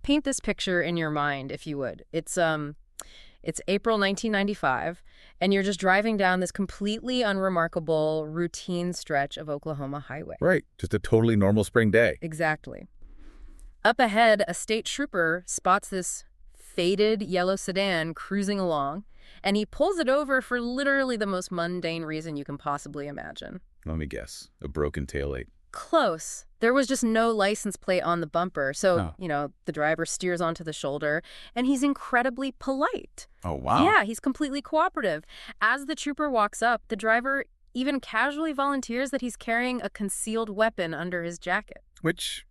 paint this picture in your mind, if you would. It's April 1995, and you're just driving down this completely unremarkable, routine stretch of Oklahoma highway. Right. Just a totally normal spring day. Exactly. Up ahead, a state trooper spots this faded yellow sedan cruising along, and he pulls it over for literally the most mundane reason you can possibly imagine. Let me guess. A broken taillight. Close. There was just no license plate on the bumper, so, the driver steers onto the shoulder, and he's incredibly polite. Oh, wow. Yeah, he's completely cooperative. As the trooper walks up, the driver even casually volunteers that he's carrying a concealed weapon under his jacket. Which,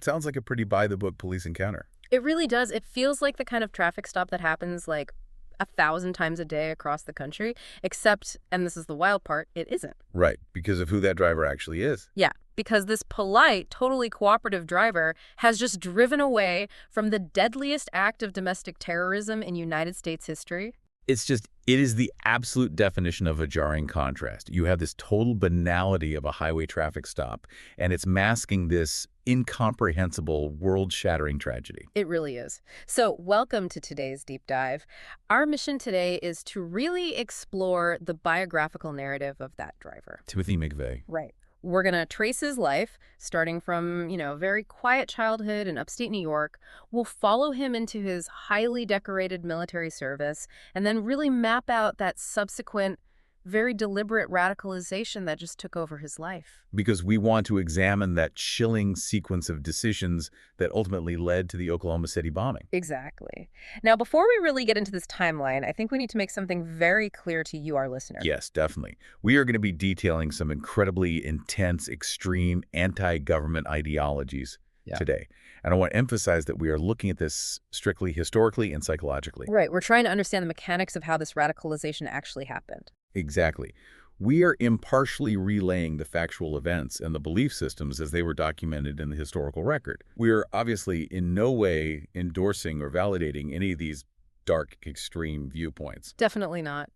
sounds like a pretty by-the-book police encounter. It really does. It feels like the kind of traffic stop that happens like 1,000 times a day across the country, except, and this is the wild part, it isn't. Right, because of who that driver actually is. Yeah, because this polite, totally cooperative driver has just driven away from the deadliest act of domestic terrorism in United States history. It is the absolute definition of a jarring contrast. You have this total banality of a highway traffic stop, and it's masking this incomprehensible, world-shattering tragedy. It really is. So welcome to today's deep dive. Our mission today is to really explore the biographical narrative of that driver. Timothy McVeigh. Right. We're going to trace his life, starting from, very quiet childhood in upstate New York. We'll follow him into his highly decorated military service, and then really map out that subsequent, very deliberate radicalization that just took over his life. Because we want to examine that chilling sequence of decisions that ultimately led to the Oklahoma City bombing. Exactly. Now, before we really get into this timeline, I think we need to make something very clear to you, our listener. Yes, definitely. We are going to be detailing some incredibly intense, extreme, anti-government ideologies today. And I want to emphasize that we are looking at this strictly historically and psychologically. Right. We're trying to understand the mechanics of how this radicalization actually happened. Exactly. We are impartially relaying the factual events and the belief systems as they were documented in the historical record. We are obviously in no way endorsing or validating any of these dark, extreme viewpoints. Definitely not.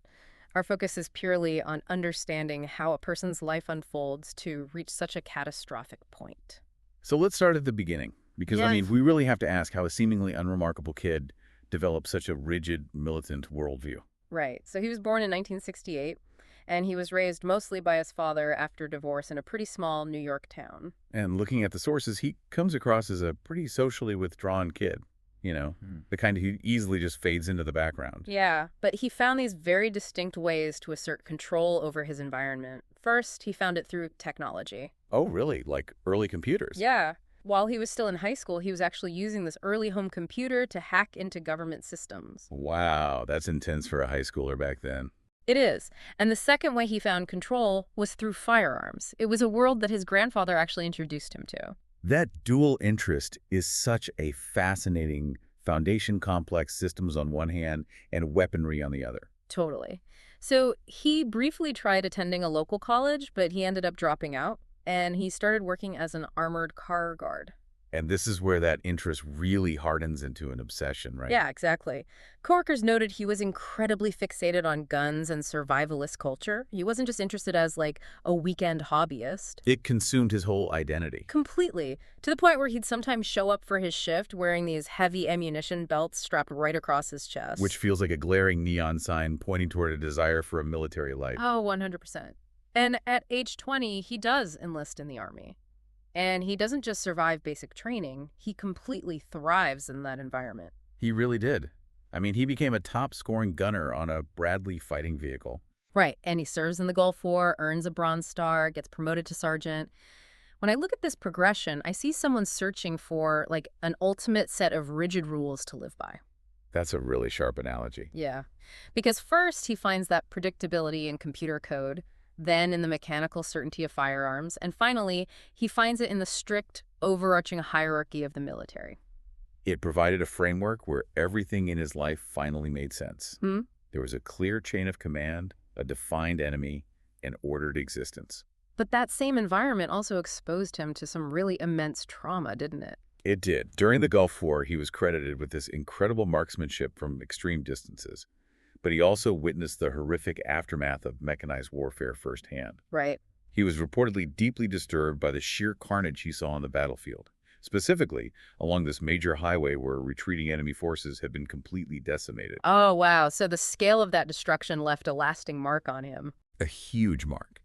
Our focus is purely on understanding how a person's life unfolds to reach such a catastrophic point. So let's start at the beginning, because, we really have to ask how a seemingly unremarkable kid developed such a rigid, militant worldview. Right. So he was born in 1968, and he was raised mostly by his father after divorce in a pretty small New York town. And looking at the sources, he comes across as a pretty socially withdrawn kid, the kind who easily just fades into the background. Yeah, but he found these very distinct ways to assert control over his environment. First, he found it through technology. Oh, really? Like early computers? Yeah. While he was still in high school, he was actually using this early home computer to hack into government systems. Wow, that's intense for a high schooler back then. It is. And the second way he found control was through firearms. It was a world that his grandfather actually introduced him to. That dual interest is such a fascinating foundation complex, systems on one hand and weaponry on the other. Totally. So he briefly tried attending a local college, but he ended up dropping out. And he started working as an armored car guard. And this is where that interest really hardens into an obsession, right? Yeah, exactly. Coworkers noted he was incredibly fixated on guns and survivalist culture. He wasn't just interested as, like, a weekend hobbyist. It consumed his whole identity. Completely. To the point where he'd sometimes show up for his shift wearing these heavy ammunition belts strapped right across his chest. Which feels like a glaring neon sign pointing toward a desire for a military life. Oh, 100%. And at age 20, he does enlist in the Army. And he doesn't just survive basic training, he completely thrives in that environment. He really did. He became a top-scoring gunner on a Bradley fighting vehicle. Right, and he serves in the Gulf War, earns a Bronze Star, gets promoted to sergeant. When I look at this progression, I see someone searching for, like, an ultimate set of rigid rules to live by. That's a really sharp analogy. Yeah, because first he finds that predictability in computer code, then in the mechanical certainty of firearms, and finally, he finds it in the strict, overarching hierarchy of the military. It provided a framework where everything in his life finally made sense. There was a clear chain of command, a defined enemy, and ordered existence. But that same environment also exposed him to some really immense trauma, didn't it? It did. During the Gulf War, he was credited with this incredible marksmanship from extreme distances. But he also witnessed the horrific aftermath of mechanized warfare firsthand. Right. He was reportedly deeply disturbed by the sheer carnage he saw on the battlefield. specifically along this major highway where retreating enemy forces had been completely decimated. Oh, wow. So the scale of that destruction left a lasting mark on him. A huge mark.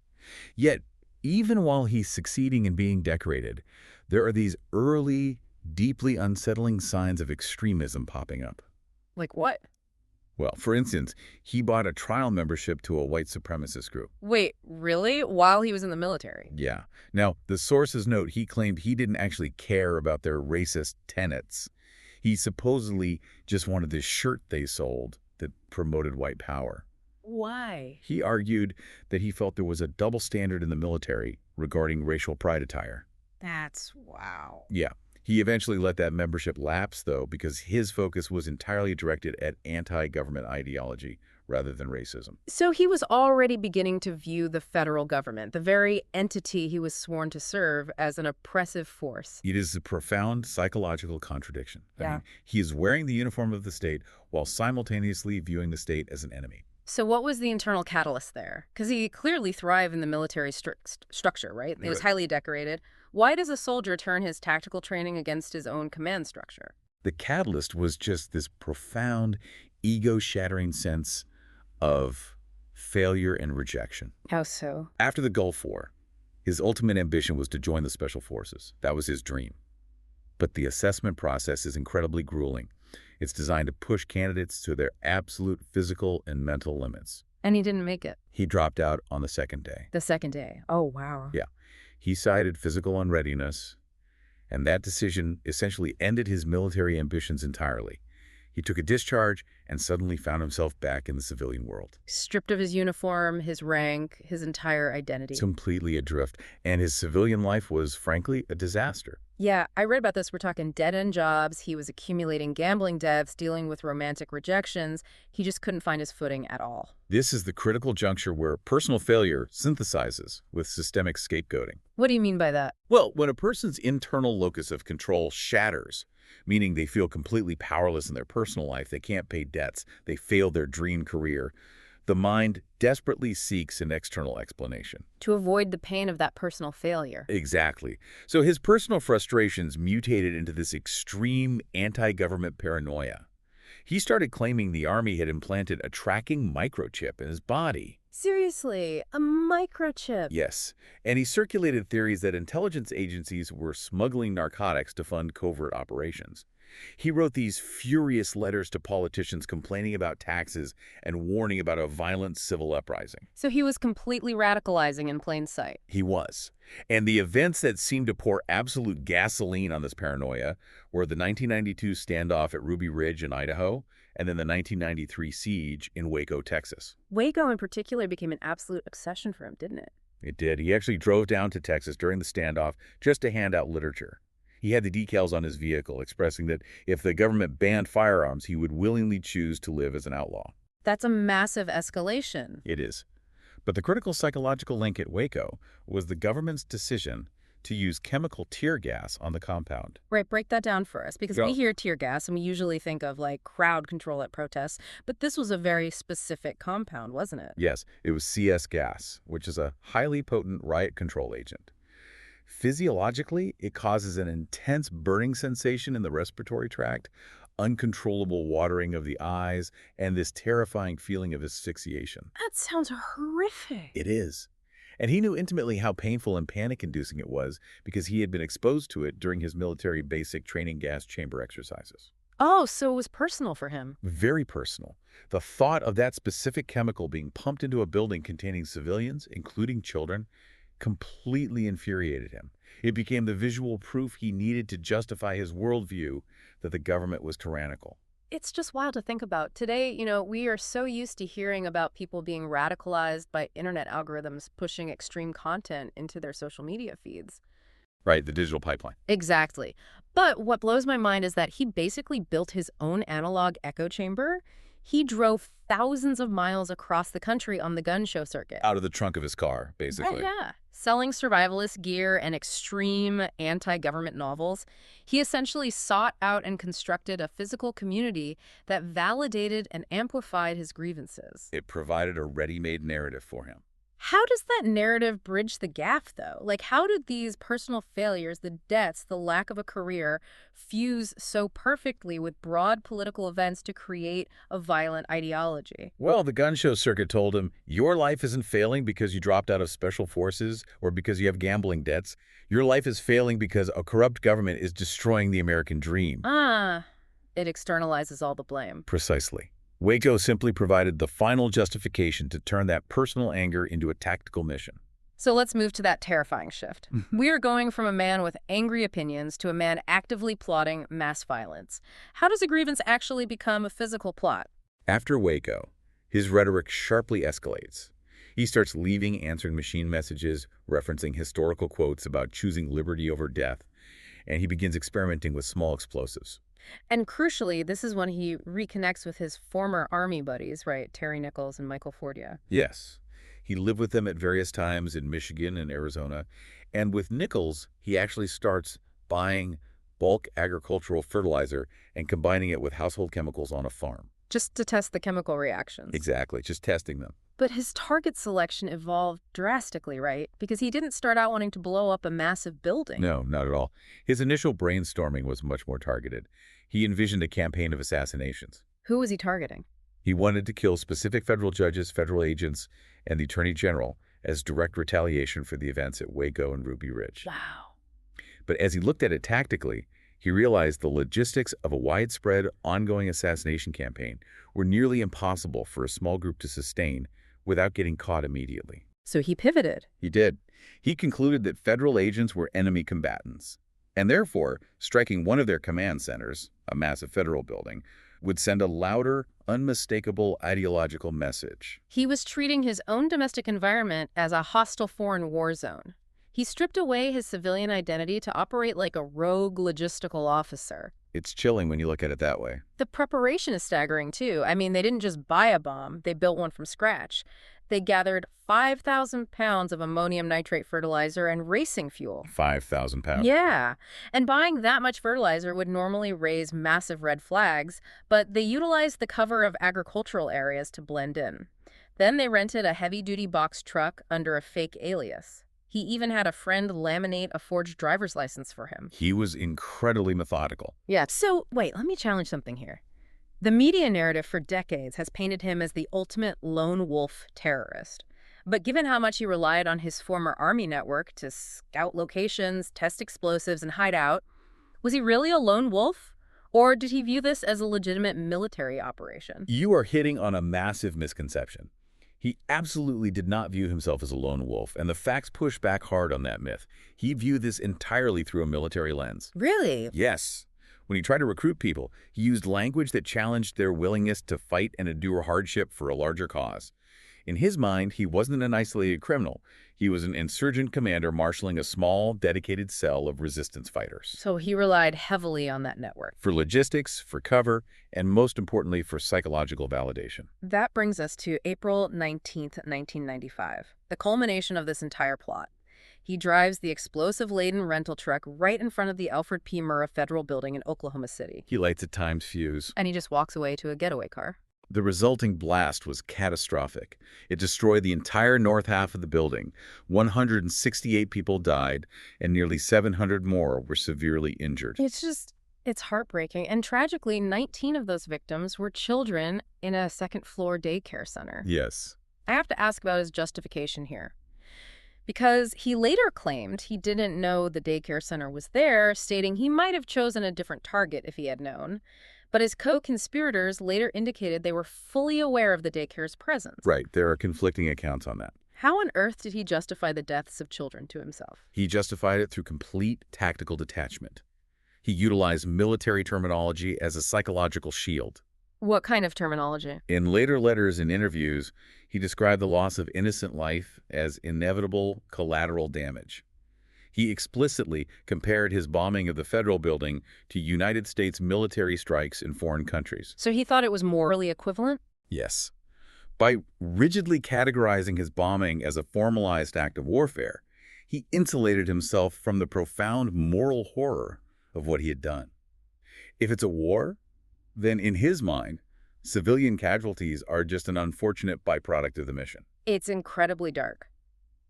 Yet, even while he's succeeding in being decorated, there are these early, deeply unsettling signs of extremism popping up. Like what? Well, for instance, he bought a trial membership to a white supremacist group. Wait, really? While he was in the military? Yeah. Now, the sources note he claimed he didn't actually care about their racist tenets. He supposedly just wanted this shirt they sold that promoted white power. Why? He argued that he felt there was a double standard in the military regarding racial pride attire. That's wow. Yeah. He eventually let that membership lapse, though, because his focus was entirely directed at anti-government ideology rather than racism. So he was already beginning to view the federal government, the very entity he was sworn to serve, as an oppressive force. It is a profound psychological contradiction. Yeah. He is wearing the uniform of the state while simultaneously viewing the state as an enemy. So what was the internal catalyst there? Because he clearly thrived in the military structure, right? He was highly decorated. Why does a soldier turn his tactical training against his own command structure? The catalyst was just this profound, ego-shattering sense of failure and rejection. How so? After the Gulf War, his ultimate ambition was to join the Special Forces. That was his dream. But the assessment process is incredibly grueling. It's designed to push candidates to their absolute physical and mental limits. And he didn't make it. He dropped out on the second day. The second day. Oh, wow. Yeah. He cited physical unreadiness, and that decision essentially ended his military ambitions entirely. He took a discharge and suddenly found himself back in the civilian world. Stripped of his uniform, his rank, his entire identity. Completely adrift, and his civilian life was, frankly, a disaster. Yeah, I read about this. We're talking dead-end jobs. He was accumulating gambling debts, dealing with romantic rejections. He just couldn't find his footing at all. This is the critical juncture where personal failure synthesizes with systemic scapegoating. What do you mean by that? Well, when a person's internal locus of control shatters, meaning they feel completely powerless in their personal life, they can't pay debts, they failed their dream career, the mind desperately seeks an external explanation. To avoid the pain of that personal failure. Exactly. So his personal frustrations mutated into this extreme anti-government paranoia. He started claiming the Army had implanted a tracking microchip in his body. Seriously, a microchip? Yes, and he circulated theories that intelligence agencies were smuggling narcotics to fund covert operations. He wrote these furious letters to politicians complaining about taxes and warning about a violent civil uprising. So he was completely radicalizing in plain sight. He was. And the events that seemed to pour absolute gasoline on this paranoia were the 1992 standoff at Ruby Ridge in Idaho and then the 1993 siege in Waco, Texas. Waco in particular became an absolute obsession for him, didn't it? It did. He actually drove down to Texas during the standoff just to hand out literature. He had the decals on his vehicle expressing that if the government banned firearms, he would willingly choose to live as an outlaw. That's a massive escalation. It is. But the critical psychological link at Waco was the government's decision to use chemical tear gas on the compound. Right, break that down for us, because we hear tear gas and we usually think of like crowd control at protests, but this was a very specific compound, wasn't it? Yes, it was CS gas, which is a highly potent riot control agent. Physiologically, it causes an intense burning sensation in the respiratory tract, uncontrollable watering of the eyes, and this terrifying feeling of asphyxiation. That sounds horrific. It is. And he knew intimately how painful and panic-inducing it was because he had been exposed to it during his military basic training gas chamber exercises. Oh, so it was personal for him. Very personal. The thought of that specific chemical being pumped into a building containing civilians, including children, completely infuriated him. It became the visual proof he needed to justify his worldview that the government was tyrannical. It's just wild to think about. Today, we are so used to hearing about people being radicalized by internet algorithms pushing extreme content into their social media feeds. Right, the digital pipeline. Exactly. But what blows my mind is that he basically built his own analog echo chamber. He drove thousands of miles across the country on the gun show circuit. Out of the trunk of his car, basically. Yeah. Selling survivalist gear and extreme anti-government novels, he essentially sought out and constructed a physical community that validated and amplified his grievances. It provided a ready-made narrative for him. How does that narrative bridge the gap, though? Like, how did these personal failures, the deaths, the lack of a career, fuse so perfectly with broad political events to create a violent ideology? Well, the gun show circuit told him, your life isn't failing because you dropped out of special forces or because you have gambling debts. Your life is failing because a corrupt government is destroying the American dream. Ah, it externalizes all the blame. Precisely. Waco simply provided the final justification to turn that personal anger into a tactical mission. So let's move to that terrifying shift. We are going from a man with angry opinions to a man actively plotting mass violence. How does a grievance actually become a physical plot? After Waco, his rhetoric sharply escalates. He starts leaving answering machine messages, referencing historical quotes about choosing liberty over death, and he begins experimenting with small explosives. And crucially, this is when he reconnects with his former army buddies, right? Terry Nichols and Michael Fordia. Yes, he lived with them at various times in Michigan and Arizona, and with Nichols, he actually starts buying bulk agricultural fertilizer and combining it with household chemicals on a farm. Just to test the chemical reactions. Exactly, just testing them. But his target selection evolved drastically, right? Because he didn't start out wanting to blow up a massive building. No, not at all. His initial brainstorming was much more targeted. He envisioned a campaign of assassinations. Who was he targeting? He wanted to kill specific federal judges, federal agents, and the Attorney General as direct retaliation for the events at Waco and Ruby Ridge. Wow. But as he looked at it tactically, he realized the logistics of a widespread, ongoing assassination campaign were nearly impossible for a small group to sustain without getting caught immediately. So he pivoted. He did. He concluded that federal agents were enemy combatants, and therefore, striking one of their command centers, a massive federal building, would send a louder, unmistakable ideological message. He was treating his own domestic environment as a hostile foreign war zone. He stripped away his civilian identity to operate like a rogue logistical officer. It's chilling when you look at it that way. The preparation is staggering, too. I mean, they didn't just buy a bomb, they built one from scratch. They gathered 5,000 pounds of ammonium nitrate fertilizer and racing fuel. 5,000 pounds. Yeah, and buying that much fertilizer would normally raise massive red flags, but they utilized the cover of agricultural areas to blend in. Then they rented a heavy-duty box truck under a fake alias. He even had a friend laminate a forged driver's license for him. He was incredibly methodical. Yeah, so wait, let me challenge something here. The media narrative for decades has painted him as the ultimate lone wolf terrorist. But given how much he relied on his former army network to scout locations, test explosives, and hide out, was he really a lone wolf? Or did he view this as a legitimate military operation? You are hitting on a massive misconception. He absolutely did not view himself as a lone wolf, and the facts push back hard on that myth. He viewed this entirely through a military lens. Really? Yes. When he tried to recruit people, he used language that challenged their willingness to fight and endure hardship for a larger cause. In his mind, he wasn't an isolated criminal. He was an insurgent commander marshaling a small, dedicated cell of resistance fighters. So he relied heavily on that network. For logistics, for cover, and most importantly, for psychological validation. That brings us to April 19th, 1995, the culmination of this entire plot. He drives the explosive-laden rental truck right in front of the Alfred P. Murrah Federal Building in Oklahoma City. He lights a timed fuse. And he just walks away to a getaway car. The resulting blast was catastrophic. It destroyed the entire north half of the building. 168 people died, and nearly 700 more were severely injured. It's heartbreaking. And tragically, 19 of those victims were children in a second-floor daycare center. Yes. I have to ask about his justification here. Because he later claimed he didn't know the daycare center was there, stating he might have chosen a different target if he had known. But his co-conspirators later indicated they were fully aware of the daycare's presence. Right. There are conflicting accounts on that. How on earth did he justify the deaths of children to himself? He justified it through complete tactical detachment. He utilized military terminology as a psychological shield. What kind of terminology? In later letters and interviews, he described the loss of innocent life as inevitable collateral damage. He explicitly compared his bombing of the federal building to United States military strikes in foreign countries. So he thought it was morally equivalent? Yes. By rigidly categorizing his bombing as a formalized act of warfare, he insulated himself from the profound moral horror of what he had done. If it's a war, then in his mind, civilian casualties are just an unfortunate byproduct of the mission. It's incredibly dark.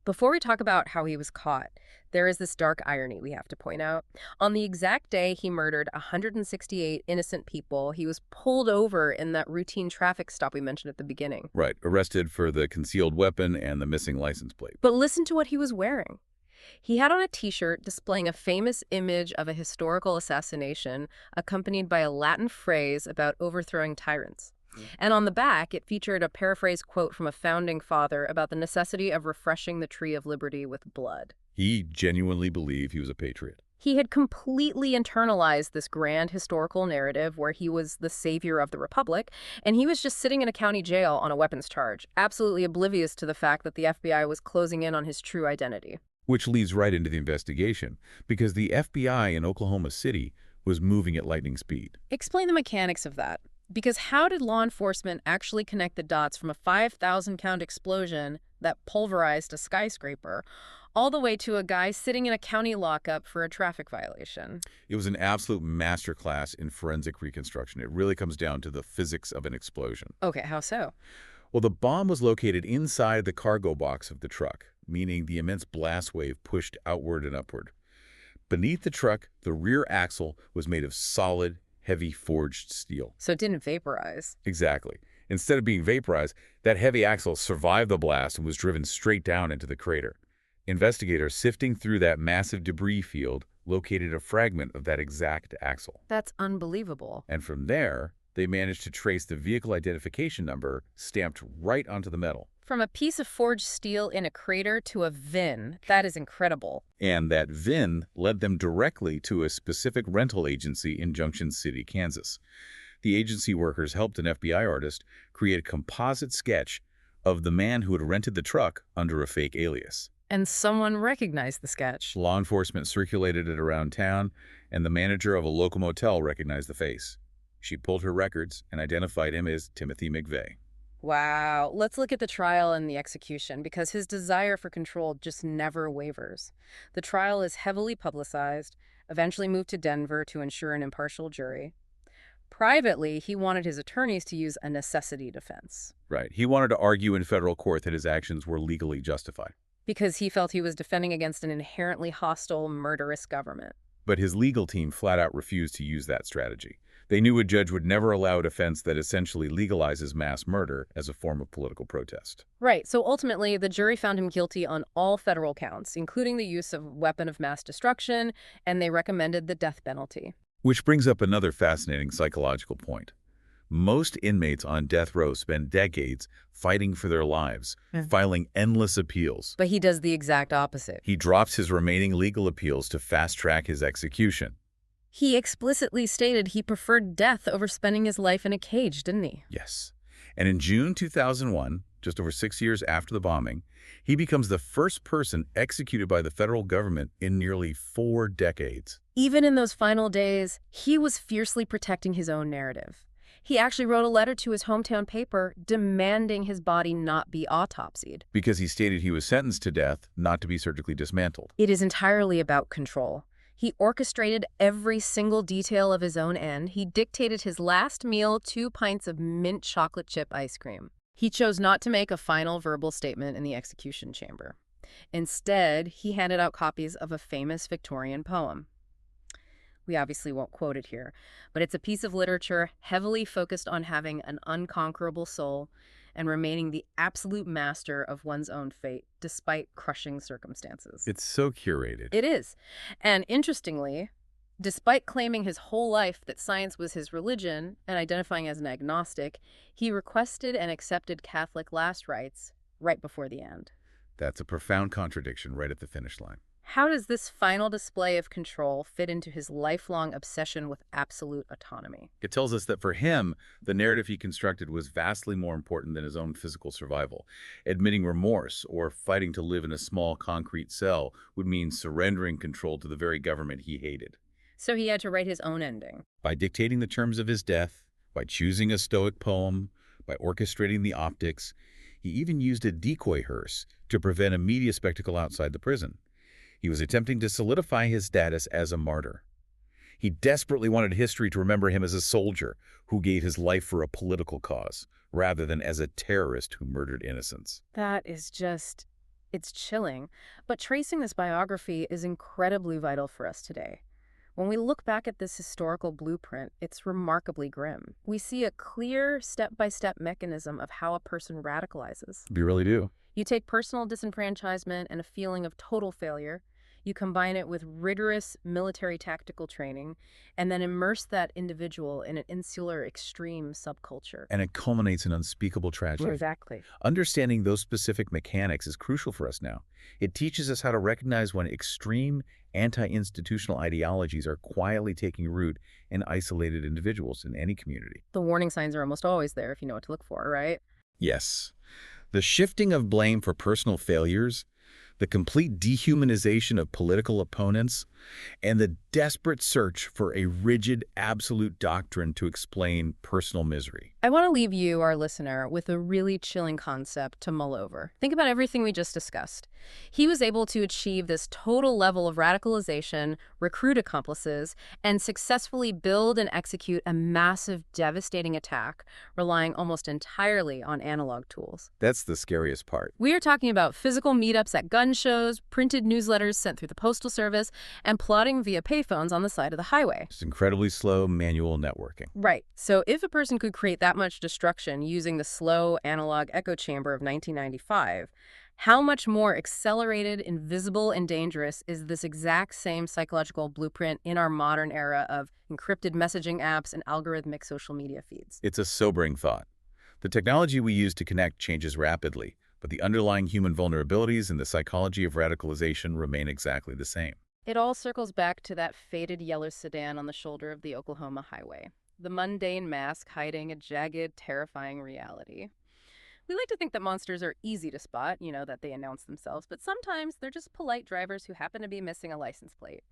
Before we talk about how he was caught, there is this dark irony we have to point out. On the exact day he murdered 168 innocent people, he was pulled over in that routine traffic stop we mentioned at the beginning. Right, arrested for the concealed weapon and the missing license plate. But listen to what he was wearing. He had on a T-shirt displaying a famous image of a historical assassination accompanied by a Latin phrase about overthrowing tyrants. And on the back, it featured a paraphrased quote from a founding father about the necessity of refreshing the tree of liberty with blood. He genuinely believed he was a patriot. He had completely internalized this grand historical narrative where he was the savior of the Republic, and he was just sitting in a county jail on a weapons charge, absolutely oblivious to the fact that the FBI was closing in on his true identity. Which leads right into the investigation, because the FBI in Oklahoma City was moving at lightning speed. Explain the mechanics of that. Because how did law enforcement actually connect the dots from a 5,000-count explosion that pulverized a skyscraper all the way to a guy sitting in a county lockup for a traffic violation? It was an absolute masterclass in forensic reconstruction. It really comes down to the physics of an explosion. Okay, how so? Well, the bomb was located inside the cargo box of the truck, meaning the immense blast wave pushed outward and upward. Beneath the truck, the rear axle was made of solid, heavy forged steel. So it didn't vaporize. Exactly. Instead of being vaporized, that heavy axle survived the blast and was driven straight down into the crater. Investigators sifting through that massive debris field located a fragment of that exact axle. That's unbelievable. And from there, they managed to trace the vehicle identification number stamped right onto the metal. From a piece of forged steel in a crater to a VIN, that is incredible. And that VIN led them directly to a specific rental agency in Junction City, Kansas. The agency workers helped an FBI artist create a composite sketch of the man who had rented the truck under a fake alias. And someone recognized the sketch. Law enforcement circulated it around town, and the manager of a local motel recognized the face. She pulled her records and identified him as Timothy McVeigh. Wow. Let's look at the trial and the execution, because his desire for control just never wavers. The trial is heavily publicized, eventually moved to Denver to ensure an impartial jury. Privately, he wanted his attorneys to use a necessity defense. Right. He wanted to argue in federal court that his actions were legally justified. Because he felt he was defending against an inherently hostile, murderous government. But his legal team flat out refused to use that strategy. They knew a judge would never allow a defense that essentially legalizes mass murder as a form of political protest. Right, so ultimately, the jury found him guilty on all federal counts, including the use of weapon of mass destruction, and they recommended the death penalty. Which brings up another fascinating psychological point. Most inmates on death row spend decades fighting for their lives, filing endless appeals. But he does the exact opposite. He drops his remaining legal appeals to fast-track his execution. He explicitly stated he preferred death over spending his life in a cage, didn't he? Yes. And in June 2001, just over 6 years after the bombing, he becomes the first person executed by the federal government in nearly 4 decades. Even in those final days, he was fiercely protecting his own narrative. He actually wrote a letter to his hometown paper demanding his body not be autopsied. Because he stated he was sentenced to death, not to be surgically dismantled. It is entirely about control. He orchestrated every single detail of his own end. He dictated his last meal 2 pints of mint chocolate chip ice cream. He chose not to make a final verbal statement in the execution chamber. Instead, he handed out copies of a famous Victorian poem. We obviously won't quote it here, but it's a piece of literature heavily focused on having an unconquerable soul and remaining the absolute master of one's own fate, despite crushing circumstances. It's so curated. It is. And interestingly, despite claiming his whole life that science was his religion and identifying as an agnostic, he requested and accepted Catholic last rites right before the end. That's a profound contradiction right at the finish line. How does this final display of control fit into his lifelong obsession with absolute autonomy? It tells us that for him, the narrative he constructed was vastly more important than his own physical survival. Admitting remorse or fighting to live in a small concrete cell would mean surrendering control to the very government he hated. So he had to write his own ending. By dictating the terms of his death, by choosing a stoic poem, by orchestrating the optics, he even used a decoy hearse to prevent a media spectacle outside the prison. He was attempting to solidify his status as a martyr. He desperately wanted history to remember him as a soldier who gave his life for a political cause, rather than as a terrorist who murdered innocents. That is just It's chilling, but tracing this biography is incredibly vital for us today. When we look back at this historical blueprint, it's remarkably grim. We see a clear step-by-step mechanism of how a person radicalizes. We really do. You take personal disenfranchisement and a feeling of total failure, you combine it with rigorous military tactical training, and then immerse that individual in an insular extreme subculture. And it culminates in unspeakable tragedy. Exactly. Understanding those specific mechanics is crucial for us now. It teaches us how to recognize when extreme anti-institutional ideologies are quietly taking root in isolated individuals in any community. The warning signs are almost always there if you know what to look for, right? Yes. The shifting of blame for personal failures, the complete dehumanization of political opponents, and the desperate search for a rigid, absolute doctrine to explain personal misery. I want to leave you, our listener, with a really chilling concept to mull over. Think about everything we just discussed. He was able to achieve this total level of radicalization, recruit accomplices, and successfully build and execute a massive, devastating attack, relying almost entirely on analog tools. That's the scariest part. We are talking about physical meetups at gun shows, printed newsletters sent through the Postal Service, and plotting via payphones on the side of the highway. It's incredibly slow manual networking. Right. So if a person could create that much destruction using the slow analog echo chamber of 1995, how much more accelerated, invisible, and dangerous is this exact same psychological blueprint in our modern era of encrypted messaging apps and algorithmic social media feeds? It's a sobering thought. The technology we use to connect changes rapidly, but the underlying human vulnerabilities and the psychology of radicalization remain exactly the same. It all circles back to that faded yellow sedan on the shoulder of the Oklahoma highway. The mundane mask hiding a jagged, terrifying reality. We like to think that monsters are easy to spot, that they announce themselves, but sometimes they're just polite drivers who happen to be missing a license plate.